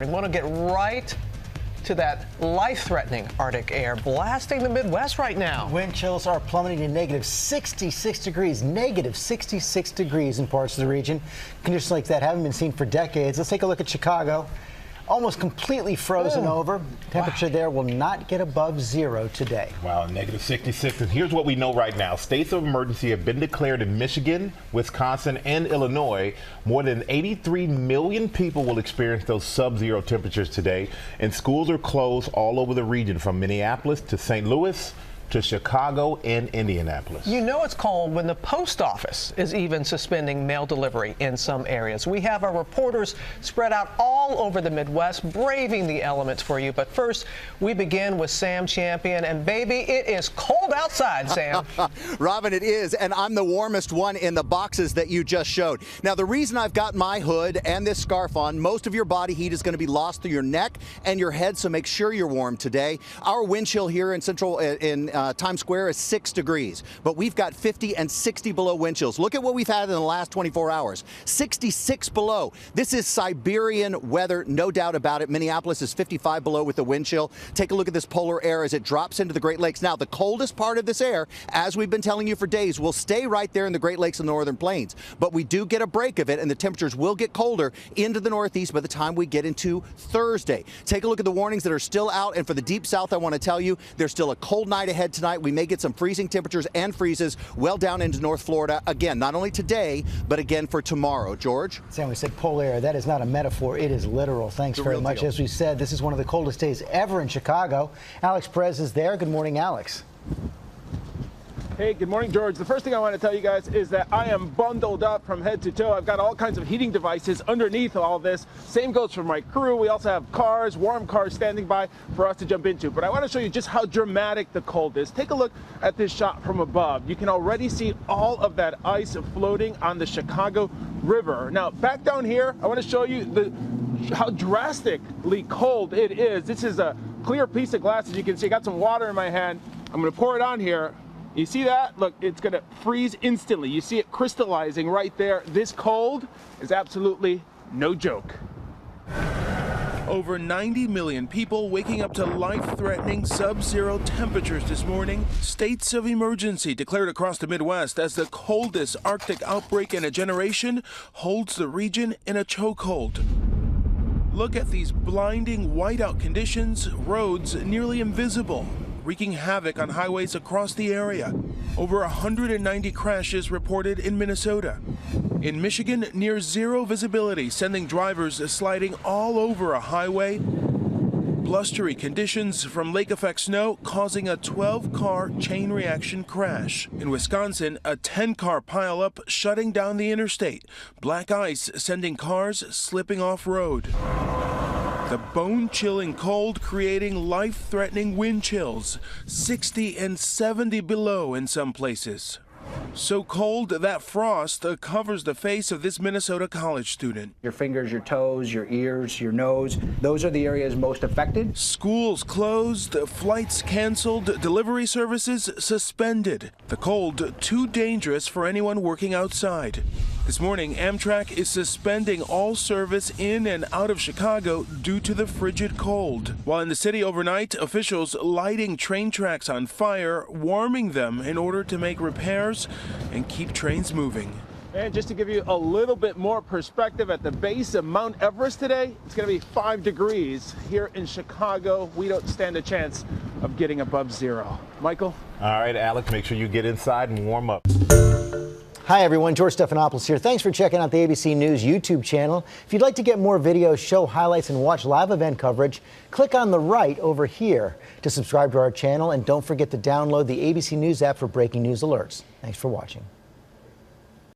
We want to get right to that life-threatening Arctic air blasting the Midwest right now. Wind chills are plummeting to negative 66 degrees in parts of the region. Conditions like that haven't been seen for decades. Let's take a look at Chicago. Almost completely frozen over. Temperature there will not get above zero today. Wow, negative 66. And here's what we know right now. States of emergency have been declared in Michigan, Wisconsin, and Illinois. More than 83 million people will experience those sub-zero temperatures today. And schools are closed all over the region, from Minneapolis to St. Louis to Chicago and Indianapolis. You know it's cold when the post office is even suspending mail delivery in some areas. We have our reporters spread out all over the Midwest, braving the elements for you. But first, we begin with Sam Champion. And baby, it is cold outside, Sam. Robin, it is. And I'm the warmest one in the boxes that you just showed. Now, the reason I've got my hood and this scarf on, most of your body heat is going to be lost through your neck and your head, so make sure you're warm today. Our wind chill here in Times Square is 6 degrees, but we've got 50 and 60 below wind chills. Look at what we've had in the last 24 hours. 66 below. This is Siberian weather, no doubt about it. Minneapolis is 55 below with the wind chill. Take a look at this polar air as it drops into the Great Lakes. Now, the coldest part of this air, as we've been telling you for days, will stay right there in the Great Lakes and Northern Plains. But we do get a break of it, and the temperatures will get colder into the Northeast by the time we get into Thursday. Take a look at the warnings that are still out, and for the Deep South, I want to tell you, there's still a cold night ahead tonight. We may get some freezing temperatures and freezes well down into North Florida. Again, not only today, but again for tomorrow. George? Sam, we said polar air. That is not a metaphor. It is literal. Thanks very much. Deal. As we said, this is one of the coldest days ever in Chicago. Alex Perez is there. Good morning, Alex. Hey, good morning, George. The first thing I want to tell you guys is that I am bundled up from head to toe. I've got all kinds of heating devices underneath all this. Same goes for my crew. We also have cars, warm cars standing by for us to jump into. But I want to show you just how dramatic the cold is. Take a look at this shot from above. You can already see all of that ice floating on the Chicago River. Now, back down here, I want to show you how drastically cold it is. This is a clear piece of glass. As you can see, I got some water in my hand. I'm going to pour it on here. You see that? Look, it's going to freeze instantly. You see it crystallizing right there. This cold is absolutely no joke. Over 90 million people waking up to life-threatening sub-zero temperatures this morning. States of emergency declared across the Midwest as the coldest Arctic outbreak in a generation holds the region in a chokehold. Look at these blinding whiteout conditions, roads nearly invisible, wreaking havoc on highways across the area. Over 190 crashes reported in Minnesota. In Michigan, near zero visibility, sending drivers sliding all over a highway. Blustery conditions from lake-effect snow causing a 12-car chain reaction crash. In Wisconsin, a 10-car pileup shutting down the interstate. Black ice sending cars slipping off-road. The bone-chilling cold creating life-threatening wind chills, 60 and 70 below in some places. So cold that frost covers the face of this Minnesota college student. Your fingers, your toes, your ears, your nose, those are the areas most affected. Schools closed, flights canceled, delivery services suspended. The cold too dangerous for anyone working outside. This morning, Amtrak is suspending all service in and out of Chicago due to the frigid cold. While in the city overnight, officials lighting train tracks on fire, warming them in order to make repairs and keep trains moving. And just to give you a little bit more perspective, at the base of Mount Everest today, it's going to be 5 degrees. Here in Chicago, we don't stand a chance of getting above zero. Michael? All right, Alex, make sure you get inside and warm up. Hi, everyone. George Stephanopoulos here. Thanks for checking out the ABC News YouTube channel. If you'd like to get more videos, show highlights, and watch live event coverage, click on the right over here to subscribe to our channel. And don't forget to download the ABC News app for breaking news alerts. Thanks for watching.